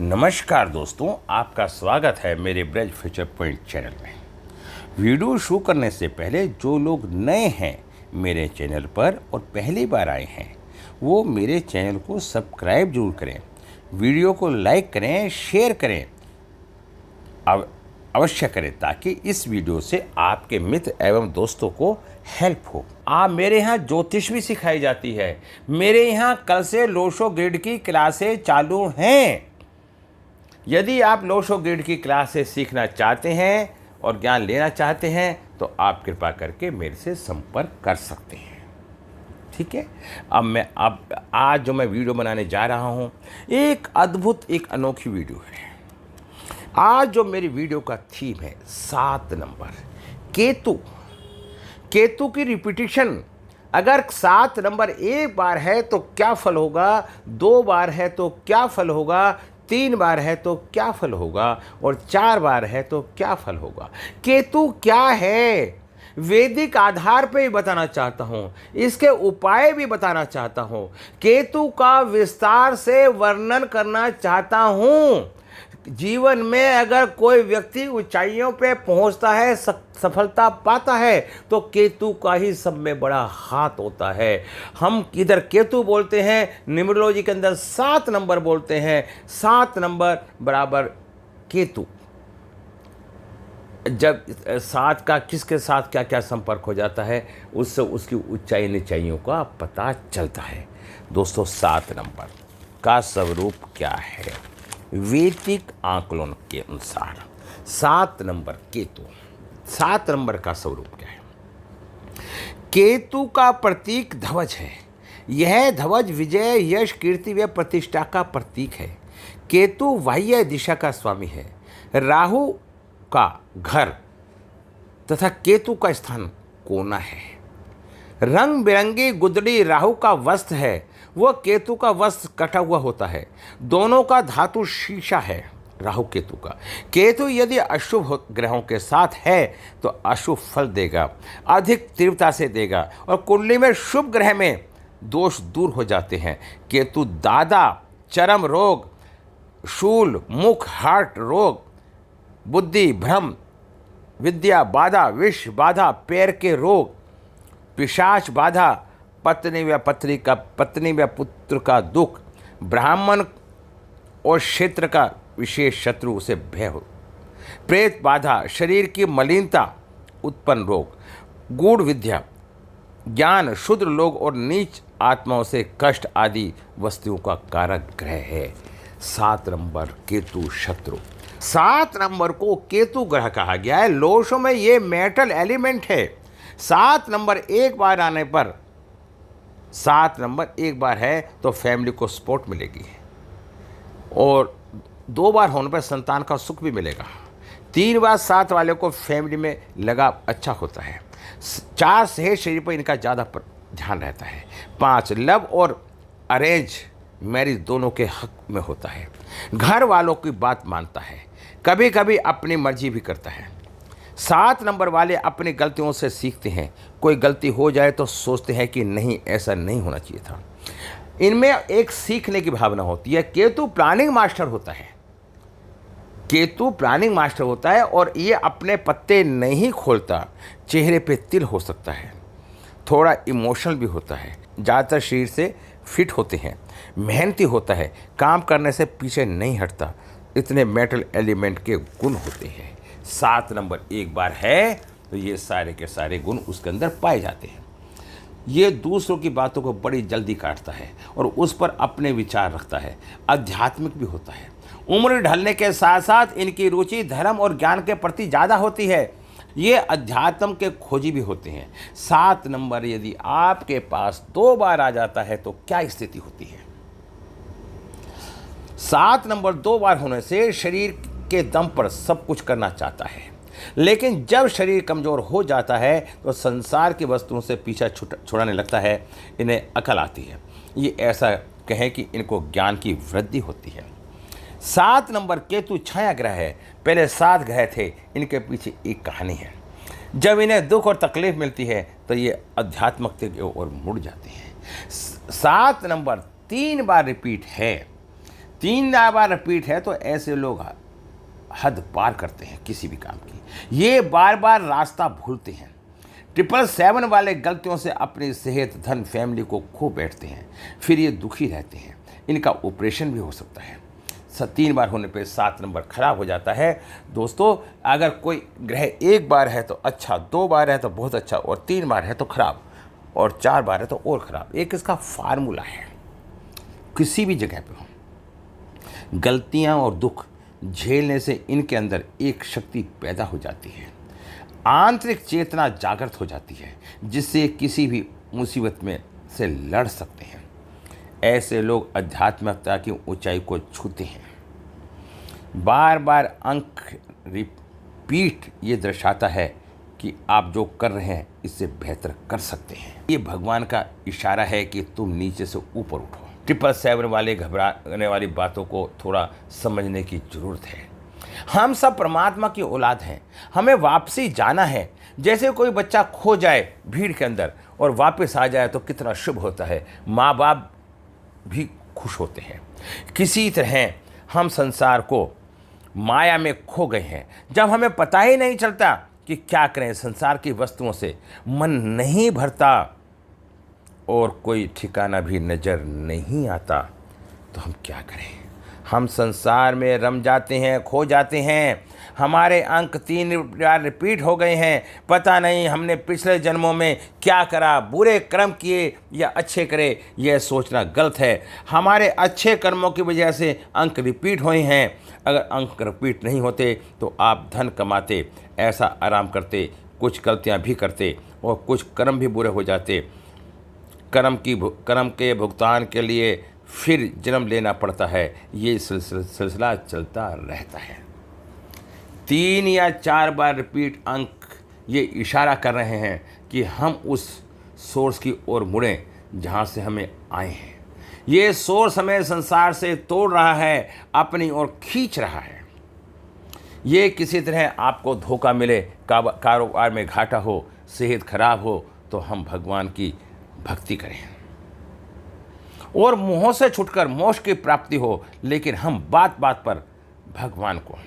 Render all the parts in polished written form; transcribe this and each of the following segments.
नमस्कार दोस्तों, आपका स्वागत है मेरे ब्रज फ्यूचर पॉइंट चैनल में। वीडियो शुरू करने से पहले जो लोग नए हैं मेरे चैनल पर और पहली बार आए हैं वो मेरे चैनल को सब्सक्राइब जरूर करें, वीडियो को लाइक करें, शेयर करें, अवश्य करें ताकि इस वीडियो से आपके मित्र एवं दोस्तों को हेल्प हो। मेरे यहाँ ज्योतिष भी सिखाई जाती है। मेरे यहाँ कल से लोशो ग्रिड की क्लासें चालू हैं। यदि आप लोशो ग्रिड की क्लासेस सीखना चाहते हैं और ज्ञान लेना चाहते हैं तो आप कृपा करके मेरे से संपर्क कर सकते हैं। ठीक है। अब आज जो मैं वीडियो बनाने जा रहा हूँ एक अद्भुत एक अनोखी वीडियो है। आज जो मेरी वीडियो का थीम है 7 नंबर केतु की रिपीटिशन। अगर 7 नंबर एक बार है तो क्या फल होगा, 2 बार है तो क्या फल होगा, 3 बार है तो क्या फल होगा और 4 बार है तो क्या फल होगा। केतु क्या है वैदिक आधार पे ही बताना चाहता हूँ, इसके उपाय भी बताना चाहता हूँ, केतु का विस्तार से वर्णन करना चाहता हूँ। जीवन में अगर कोई व्यक्ति ऊंचाइयों पे पहुंचता है, सफलता पाता है तो केतु का ही सब में बड़ा हाथ होता है। हम इधर केतु बोलते हैं, न्यूमरोलॉजी के अंदर 7 नंबर बोलते हैं। 7 नंबर बराबर केतु। जब 7 का किसके साथ क्या क्या संपर्क हो जाता है उससे उसकी ऊंचाई नीचाइयों का पता चलता है। दोस्तों 7 नंबर का स्वरूप क्या है वैदिक आकलन के अनुसार? 7 नंबर केतु, 7 नंबर का स्वरूप क्या है? केतु का प्रतीक ध्वज है। यह ध्वज विजय, यश, कीर्ति व प्रतिष्ठा का प्रतीक है। केतु बाह्य दिशा का स्वामी है। राहु का घर तथा केतु का स्थान कोना है। रंग बिरंगी गुदड़ी राहु का वस्त्र है, वह केतु का वस्त्र कटा हुआ होता है। दोनों का धातु शीशा है राहु केतु का। केतु यदि अशुभ ग्रहों के साथ है तो अशुभ फल देगा, अधिक तीव्रता से देगा और कुंडली में शुभ ग्रह में दोष दूर हो जाते हैं। केतु दादा, चर्म रोग, शूल, मुख, हार्ट रोग, बुद्धि भ्रम, विद्या बाधा, विष बाधा, पैर के रोग, पिशाच बाधा, पत्नी व पुत्र का दुख, ब्राह्मण और क्षेत्र का विशेष शत्रु से भय हो, प्रेत बाधा, शरीर की मलिनता, उत्पन्न रोग, गूढ़ विद्या, ज्ञान, शुद्र लोग और नीच आत्माओं से कष्ट आदि वस्तुओं का कारक ग्रह है 7 नंबर केतु शत्रु। 7 नंबर को केतु ग्रह कहा गया है। लोशो में ये मेटल एलिमेंट है। 7 नंबर एक बार आने पर, 7 नंबर एक बार है तो फैमिली को सपोर्ट मिलेगी और 2 बार होने पर संतान का सुख भी मिलेगा। 3 बार 7 वाले को फैमिली में लगाव अच्छा होता है। 4 सेहत शरीर पर इनका ज़्यादा ध्यान रहता है। 5 लव और अरेंज मैरिज दोनों के हक में होता है। घर वालों की बात मानता है, कभी कभी अपनी मर्जी भी करता है। 7 नंबर वाले अपनी गलतियों से सीखते हैं। कोई गलती हो जाए तो सोचते हैं कि नहीं, ऐसा नहीं होना चाहिए था। इनमें एक सीखने की भावना होती है। केतु प्लानिंग मास्टर होता है। केतु प्लानिंग मास्टर होता है और ये अपने पत्ते नहीं खोलता। चेहरे पे तिल हो सकता है, थोड़ा इमोशनल भी होता है, ज़्यादातर शरीर से फिट होते हैं, मेहनती होता है, काम करने से पीछे नहीं हटता। इतने मेटल एलिमेंट के गुण होते हैं। 7 नंबर एक बार है तो ये सारे के सारे गुण उसके अंदर पाए जाते हैं। ये दूसरों की बातों को बड़ी जल्दी काटता है और उस पर अपने विचार रखता है। आध्यात्मिक भी होता है। उम्र ढलने के साथ साथ इनकी रुचि धर्म और ज्ञान के प्रति ज़्यादा होती है। ये अध्यात्म के खोजी भी होते हैं। 7 नंबर यदि आपके पास 2 बार आ जाता है तो क्या स्थिति होती है? 7 नंबर 2 बार होने से शरीर के दम पर सब कुछ करना चाहता है, लेकिन जब शरीर कमज़ोर हो जाता है तो संसार की वस्तुओं से पीछा छुड़ाने लगता है। इन्हें अकल आती है। ये ऐसा कहें कि इनको ज्ञान की वृद्धि होती है। 7 नंबर केतु छाया ग्रह है। पहले 7 ग्रह थे, इनके पीछे एक कहानी है। जब इन्हें दुख और तकलीफ मिलती है तो ये आध्यात्मिकता की ओर मुड़ जाते हैं। 7 नंबर 3 बार रिपीट है। 3 बार रिपीट है तो ऐसे लोग हद पार करते हैं किसी भी काम की। ये बार बार रास्ता भूलते हैं। 777 वाले गलतियों से अपनी सेहत, धन, फैमिली को खो बैठते हैं, फिर ये दुखी रहते हैं। इनका ऑपरेशन भी हो सकता है। 3 बार होने पे 7 नंबर खराब हो जाता है। दोस्तों, अगर कोई ग्रह 1 बार है तो अच्छा, 2 बार है तो बहुत अच्छा, और 3 बार है तो खराब, और 4 बार है तो और खराब। एक इसका फार्मूला है। किसी भी जगह पे हो, गलतियां और दुख झेलने से इनके अंदर एक शक्ति पैदा हो जाती है। आंतरिक चेतना जागृत हो जाती है, जिससे किसी भी मुसीबत में से लड़ सकते हैं। ऐसे लोग आध्यात्मिकता की ऊंचाई को छूते हैं। बार बार अंक रिपीट ये दर्शाता है कि आप जो कर रहे हैं इससे बेहतर कर सकते हैं। ये भगवान का इशारा है कि तुम नीचे से ऊपर उठो। 777 वाले घबराने वाली बातों को थोड़ा समझने की जरूरत है। हम सब परमात्मा की औलाद हैं। हमें वापसी जाना है। जैसे कोई बच्चा खो जाए भीड़ के अंदर और वापस आ जाए तो कितना शुभ होता है। माँ बाप भी खुश होते हैं। किसी तरह हम संसार को माया में खो गए हैं। जब हमें पता ही नहीं चलता कि क्या करें, संसार की वस्तुओं से मन नहीं भरता और कोई ठिकाना भी नज़र नहीं आता, तो हम क्या करें? हम संसार में रम जाते हैं, खो जाते हैं। हमारे अंक 3 बार रिपीट हो गए हैं। पता नहीं हमने पिछले जन्मों में क्या करा, बुरे कर्म किए या अच्छे करे, यह सोचना गलत है। हमारे अच्छे कर्मों की वजह से अंक रिपीट हुए हैं। अगर अंक रिपीट नहीं होते तो आप धन कमाते, ऐसा आराम करते, कुछ गलतियां भी करते और कुछ कर्म भी बुरे हो जाते। कर्म के भुगतान के लिए फिर जन्म लेना पड़ता है। ये सिलसिला चलता रहता है। 3 या 4 बार रिपीट अंक ये इशारा कर रहे हैं कि हम उस सोर्स की ओर मुड़ें जहाँ से हमें आए हैं। ये सोर्स हमें संसार से तोड़ रहा है, अपनी ओर खींच रहा है। ये किसी तरह आपको धोखा मिले, कारोबार में घाटा हो, सेहत खराब हो, तो हम भगवान की भक्ति करें और मोह से छुटकर मोक्ष की प्राप्ति हो। लेकिन हम बात बात पर भगवान को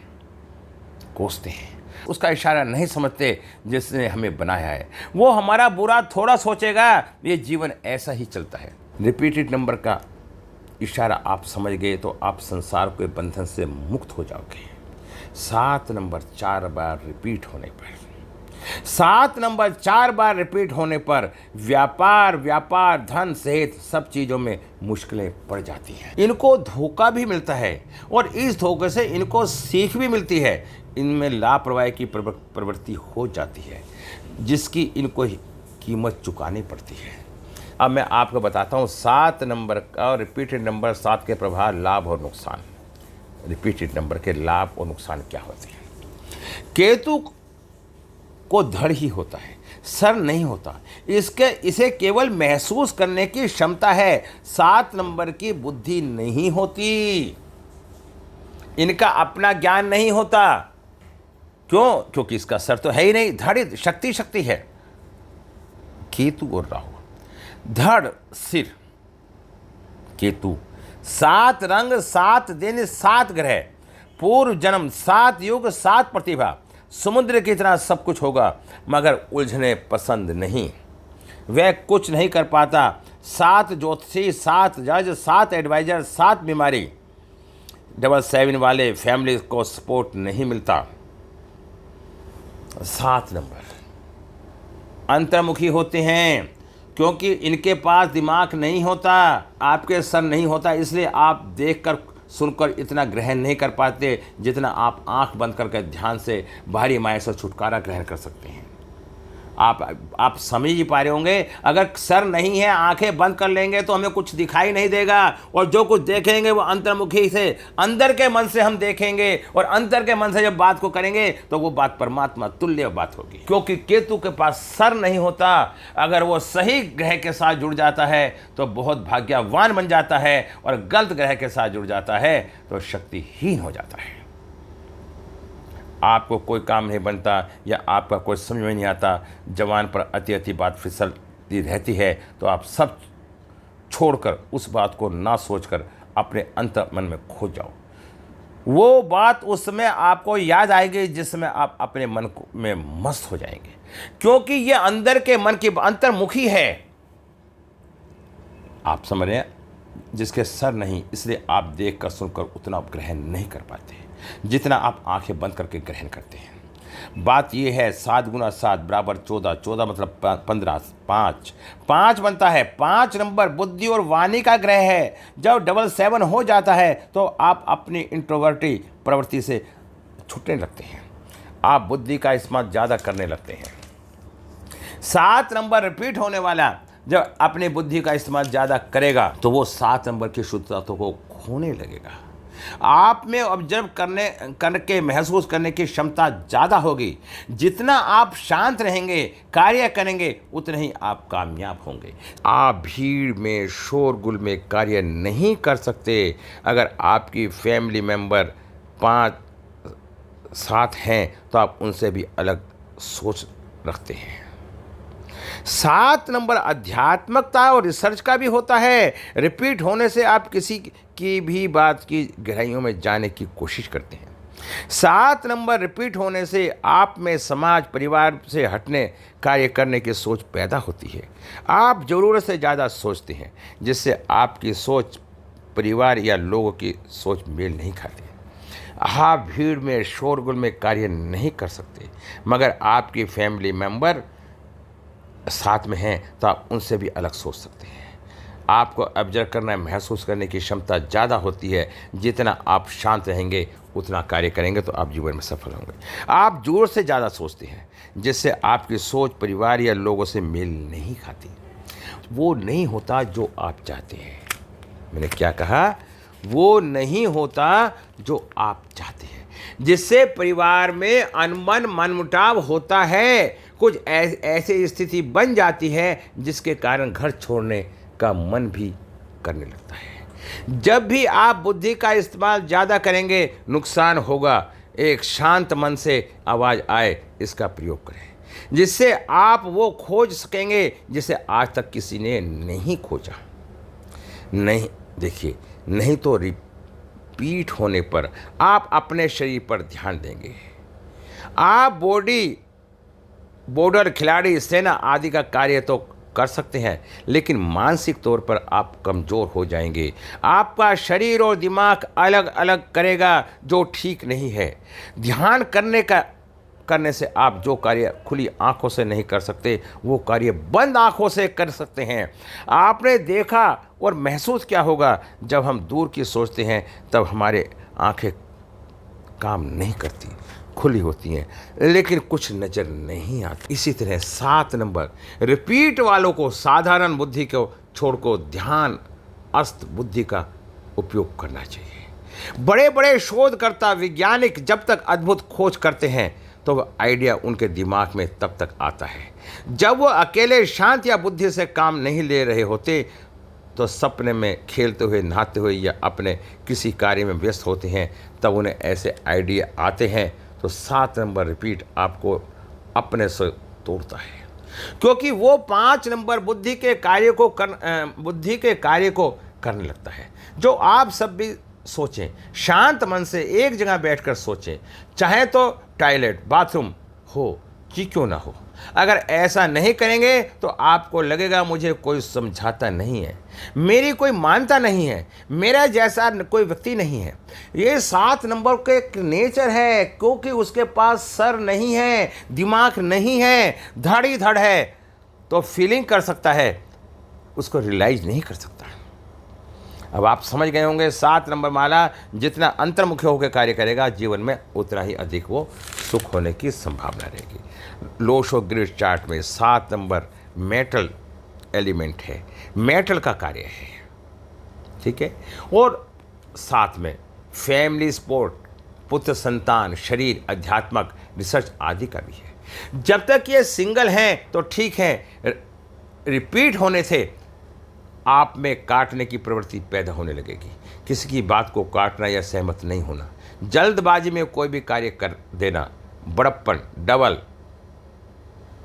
कोसते हैं, उसका इशारा नहीं समझते जिसने हमें बनाया है। वो हमारा बुरा थोड़ा सोचेगा। ये जीवन ऐसा ही चलता है। रिपीटेड नंबर का इशारा आप समझ गए तो आप संसार के बंधन से मुक्त हो जाओगे। 7 नंबर 4 बार रिपीट होने पर, 7 नंबर 4 बार रिपीट होने पर व्यापार, धन, सेहत, सब चीज़ों में मुश्किलें पड़ जाती हैं। इनको धोखा भी मिलता है और इस धोखे से इनको सीख भी मिलती है। इनमें लापरवाही की प्रवृत्ति हो जाती है, जिसकी इनको कीमत चुकानी पड़ती है। अब मैं आपको बताता हूँ 7 नंबर का और रिपीटेड नंबर 7 के प्रभाव, लाभ और नुकसान। रिपीटेड नंबर के लाभ और नुकसान क्या होते हैं? केतु को धड़ ही होता है, सर नहीं होता। इसे केवल महसूस करने की क्षमता है। 7 नंबर की बुद्धि नहीं होती, इनका अपना ज्ञान नहीं होता। क्यों? क्योंकि इसका सर तो है ही नहीं। धड़ शक्ति है। केतु और राहु, धड़ सिर, केतु 7 रंग, 7 दिन, 7 ग्रह, पूर्व जन्म, 7 युग, 7 प्रतिभा। समुद्र की तरह सब कुछ होगा मगर उलझने पसंद नहीं। वह कुछ नहीं कर पाता। 7 ज्योतिषी, 7 जज, 7 एडवाइजर, 7 बीमारी। 777 वाले फैमिली को सपोर्ट नहीं मिलता। 7 नंबर अंतर्मुखी होते हैं क्योंकि इनके पास दिमाग नहीं होता, आपके सर नहीं होता, इसलिए आप देखकर सुनकर इतना ग्रहण नहीं कर पाते जितना आप आंख बंद करके ध्यान से बाहरी माया से छुटकारा ग्रहण कर सकते हैं। आप समझ ही पा रहे होंगे, अगर सर नहीं है, आंखें बंद कर लेंगे तो हमें कुछ दिखाई नहीं देगा और जो कुछ देखेंगे वो अंतर्मुखी से, अंदर के मन से हम देखेंगे और अंदर के मन से जब बात को करेंगे तो वो बात परमात्मा तुल्य बात होगी। क्योंकि केतु के पास सर नहीं होता। अगर वो सही ग्रह के साथ जुड़ जाता है तो बहुत भाग्यवान बन जाता है और गलत ग्रह के साथ जुड़ जाता है तो शक्तिहीन हो जाता है। आपको कोई काम नहीं बनता या आपका कोई समझ में नहीं आता, जवान पर अति बात फिसलती रहती है तो आप सब छोड़कर उस बात को ना सोचकर अपने अंतर मन में खो जाओ। वो बात उस समय आपको याद आएगी जिसमें आप अपने मन में मस्त हो जाएंगे, क्योंकि ये अंदर के मन की अंतर्मुखी है। आप समझ रहे हैं, जिसके सर नहीं, इसलिए आप देखकर सुनकर उतना ग्रहण नहीं कर पाते जितना आप आंखें बंद करके ग्रहण करते हैं। बात यह है 7 गुना 7 बराबर 14, 14 मतलब 15, 5 बनता है। 5 नंबर बुद्धि और वाणी का ग्रह है। जब 7 हो जाता है तो आप अपनी इंट्रोवर्टी प्रवृत्ति से छूटने लगते हैं, आप बुद्धि का इस्तेमाल ज़्यादा करने लगते हैं। 7 नंबर रिपीट होने वाला जब अपनी बुद्धि का इस्तेमाल ज़्यादा करेगा तो वो 7 नंबर की शुद्धता को खोने लगेगा। आप में ऑब्जर्व करके महसूस करने की क्षमता ज़्यादा होगी। जितना आप शांत रहेंगे, कार्य करेंगे, उतने ही आप कामयाब होंगे। आप भीड़ में शोरगुल में कार्य नहीं कर सकते। अगर आपकी फैमिली मेंबर 5-7 हैं तो आप उनसे भी अलग सोच रखते हैं। 7 नंबर आध्यात्मिकता और रिसर्च का भी होता है। रिपीट होने से आप किसी की भी बात की गहराइयों में जाने की कोशिश करते हैं। 7 नंबर रिपीट होने से आप में समाज परिवार से हटने कार्य करने की सोच पैदा होती है। आप ज़रूरत से ज़्यादा सोचते हैं, जिससे आपकी सोच परिवार या लोगों की सोच मेल नहीं खाती। आप भीड़ में शोरगुल में कार्य नहीं कर सकते, मगर आपकी फैमिली मेंबर साथ में हैं तो आप उनसे भी अलग सोच सकते हैं। आपको ऑब्जर्व करना, महसूस करने की क्षमता ज़्यादा होती है। जितना आप शांत रहेंगे, उतना कार्य करेंगे तो आप जीवन में सफल होंगे। आप जोर से ज़्यादा सोचते हैं, जिससे आपकी सोच परिवार या लोगों से मेल नहीं खाती। वो नहीं होता जो आप चाहते हैं। मैंने क्या कहा? वो नहीं होता जो आप चाहते हैं, जिससे परिवार में अनबन मनमुटाव होता है। कुछ ऐसी स्थिति बन जाती है जिसके कारण घर छोड़ने का मन भी करने लगता है। जब भी आप बुद्धि का इस्तेमाल ज़्यादा करेंगे, नुकसान होगा। एक शांत मन से आवाज़ आए, इसका प्रयोग करें, जिससे आप वो खोज सकेंगे जिसे आज तक किसी ने नहीं खोजा। नहीं, देखिए, नहीं तो रिपीट होने पर आप अपने शरीर पर ध्यान देंगे। आप बॉर्डर खिलाड़ी, सेना आदि का कार्य तो कर सकते हैं, लेकिन मानसिक तौर पर आप कमज़ोर हो जाएंगे। आपका शरीर और दिमाग अलग अलग करेगा, जो ठीक नहीं है। ध्यान करने से आप जो कार्य खुली आंखों से नहीं कर सकते, वो कार्य बंद आंखों से कर सकते हैं। आपने देखा और महसूस क्या होगा, जब हम दूर की सोचते हैं तब हमारे आंखें काम नहीं करती, खुली होती हैं, लेकिन कुछ नज़र नहीं आती। इसी तरह 7 नंबर रिपीट वालों को साधारण बुद्धि को छोड़कर ध्यान अस्त बुद्धि का उपयोग करना चाहिए। बड़े बड़े शोधकर्ता, वैज्ञानिक जब तक अद्भुत खोज करते हैं तो वह आइडिया उनके दिमाग में तब तक आता है जब वो अकेले शांत या बुद्धि से काम नहीं ले रहे होते। तो सपने में खेलते हुए, नहाते हुए या अपने किसी कार्य में व्यस्त होते हैं, तब उन्हें ऐसे आइडिया आते हैं। तो 7 नंबर रिपीट आपको अपने से तोड़ता है, क्योंकि वो 5 नंबर बुद्धि के कार्य को करने लगता है। जो आप सब भी सोचें, शांत मन से एक जगह बैठकर सोचें, चाहे तो टॉयलेट बाथरूम हो कि क्यों ना हो। अगर ऐसा नहीं करेंगे तो आपको लगेगा मुझे कोई समझाता नहीं है, मेरी कोई मानता नहीं है, मेरा जैसा कोई व्यक्ति नहीं है। ये 7 नंबर के एक नेचर है, क्योंकि उसके पास सर नहीं है, दिमाग नहीं है, धड़ ही धड़ है। तो फीलिंग कर सकता है, उसको रियलाइज नहीं कर सकता। अब आप समझ गए होंगे, 7 नंबर माला जितना अंतर्मुखी होकर कार्य करेगा, जीवन में उतना ही अधिक वो सुख होने की संभावना रहेगी। लोशो ग्रिड चार्ट में 7 नंबर मेटल एलिमेंट है, मेटल का कार्य है, ठीक है। और साथ में फैमिली, स्पोर्ट, पुत्र संतान, शरीर, अध्यात्मक, रिसर्च आदि का भी है। जब तक ये सिंगल हैं तो ठीक है, रिपीट होने से आप में काटने की प्रवृत्ति पैदा होने लगेगी। किसी की बात को काटना या सहमत नहीं होना, जल्दबाजी में कोई भी कार्य कर देना, बड़प्पन, डबल,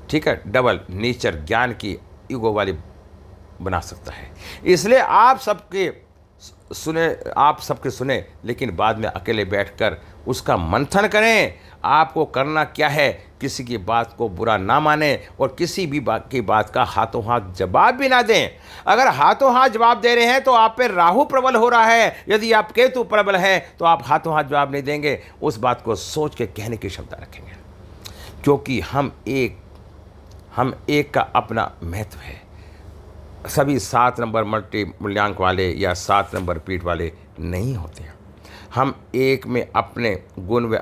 ठीक है, डबल नेचर ज्ञान की ईगो वाली बना सकता है। इसलिए आप सबके सुने, आप सबके सुने, लेकिन बाद में अकेले बैठकर उसका मंथन करें। आपको करना क्या है, किसी की बात को बुरा ना माने और किसी भी बात की बात का हाथों हाथ जवाब भी ना दें। अगर हाथों हाथ जवाब दे रहे हैं तो आप पे राहु प्रबल हो रहा है, यदि आप केतु प्रबल हैं तो आप हाथों हाथ जवाब नहीं देंगे, उस बात को सोच के कहने की क्षमता रखेंगे। क्योंकि हम एक का अपना महत्व है। सभी 7 नंबर मल्टी मूल्यांक वाले या 7 नंबर पीठ वाले नहीं होते हैं। हम एक में अपने गुण व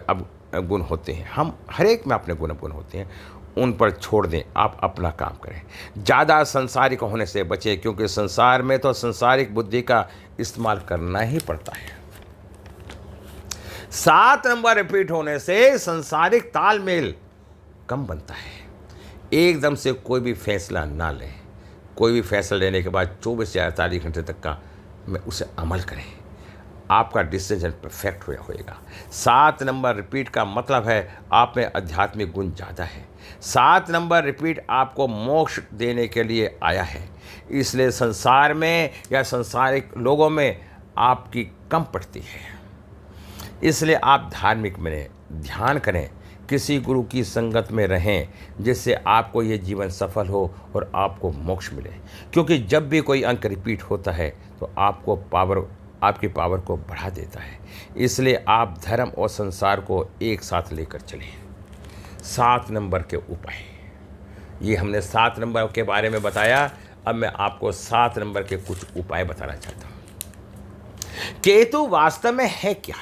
अवगुण होते हैं, हम हर एक में अपने गुण अवगुण होते हैं, उन पर छोड़ दें, आप अपना काम करें। ज़्यादा संसारिक होने से बचें, क्योंकि संसार में तो संसारिक बुद्धि का इस्तेमाल करना ही पड़ता है। 7 नंबर रिपीट होने से संसारिक तालमेल कम बनता है। एकदम से कोई भी फैसला ना लें। कोई भी फैसला लेने के बाद 24 से 48 घंटे तक का में उसे अमल करें, आपका डिसीजन परफेक्ट होएगा। 7 नंबर रिपीट का मतलब है आप में आध्यात्मिक गुण ज़्यादा है। 7 नंबर रिपीट आपको मोक्ष देने के लिए आया है, इसलिए संसार में या संसारिक लोगों में आपकी कम पड़ती है। इसलिए आप धार्मिक बने, ध्यान करें, किसी गुरु की संगत में रहें, जिससे आपको ये जीवन सफल हो और आपको मोक्ष मिले। क्योंकि जब भी कोई अंक रिपीट होता है तो आपकी पावर को बढ़ा देता है। इसलिए आप धर्म और संसार को एक साथ लेकर चलें। 7 नंबर के उपाय, ये हमने 7 नंबर के बारे में बताया। अब मैं आपको 7 नंबर के कुछ उपाय बताना चाहता हूँ। केतु वास्तव में है क्या?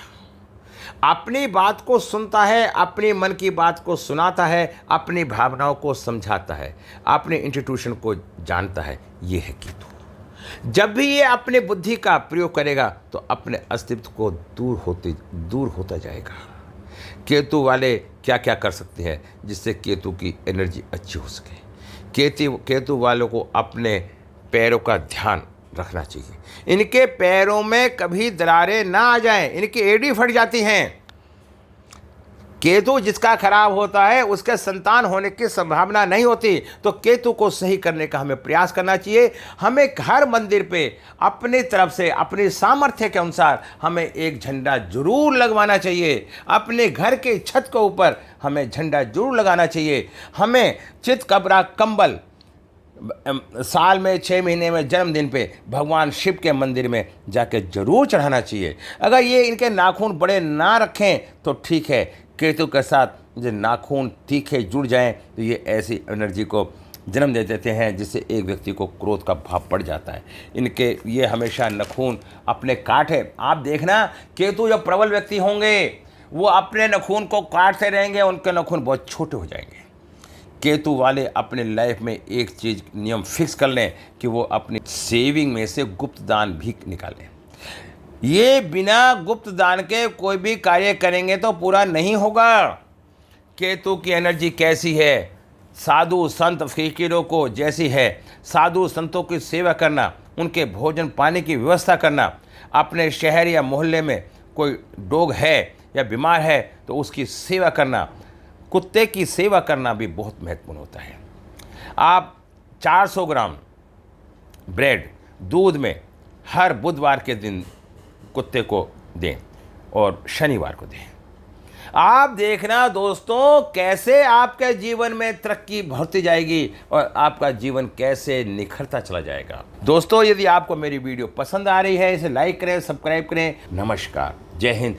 अपनी बात को सुनता है, अपने मन की बात को सुनाता है, अपनी भावनाओं को समझाता है, अपने इंस्टीट्यूशन को जानता है। ये है केतु। जब भी ये अपने बुद्धि का प्रयोग करेगा तो अपने अस्तित्व को दूर होता जाएगा। केतु वाले क्या क्या कर सकते हैं जिससे केतु की एनर्जी अच्छी हो सके? केतु वालों को अपने पैरों का ध्यान रखना चाहिए। इनके पैरों में कभी दरारें ना आ जाएं, इनकी एड़ी फट जाती हैं। केतु जिसका खराब होता है उसके संतान होने की संभावना नहीं होती। तो केतु को सही करने का हमें प्रयास करना चाहिए। हमें हर मंदिर पे अपनी तरफ से अपनी सामर्थ्य के अनुसार हमें एक झंडा जरूर लगवाना चाहिए। अपने घर के छत के ऊपर हमें झंडा जरूर लगाना चाहिए। हमें चितकबरा कंबल साल में 6 महीने में जन्मदिन पे भगवान शिव के मंदिर में जाके जरूर चढ़ाना चाहिए। अगर ये इनके नाखून बड़े ना रखें तो ठीक है, केतु के साथ जो नाखून तीखे जुड़ जाएं तो ये ऐसी एनर्जी को जन्म दे देते हैं जिससे एक व्यक्ति को क्रोध का भाव बढ़ जाता है। इनके ये हमेशा नाखून अपने काटे, आप देखना केतु जब प्रबल व्यक्ति होंगे वो अपने नाखून को काटते रहेंगे, उनके नाखून बहुत छोटे हो जाएंगे। केतु वाले अपने लाइफ में एक चीज़ नियम फिक्स कर लें कि वो अपनी सेविंग में से गुप्त दान भी निकालें। ये बिना गुप्त दान के कोई भी कार्य करेंगे तो पूरा नहीं होगा। केतु की एनर्जी कैसी है? साधु संत फकीरों को जैसी है। साधु संतों की सेवा करना, उनके भोजन पानी की व्यवस्था करना, अपने शहर या मोहल्ले में कोई डॉग है या बीमार है तो उसकी सेवा करना, कुत्ते की सेवा करना भी बहुत महत्वपूर्ण होता है। आप 400 ग्राम ब्रेड दूध में हर बुधवार के दिन कुत्ते को दें और शनिवार को दें। आप देखना दोस्तों कैसे आपके जीवन में तरक्की बढ़ती जाएगी और आपका जीवन कैसे निखरता चला जाएगा। दोस्तों यदि आपको मेरी वीडियो पसंद आ रही है इसे लाइक करें, सब्सक्राइब करें। नमस्कार, जय हिंद।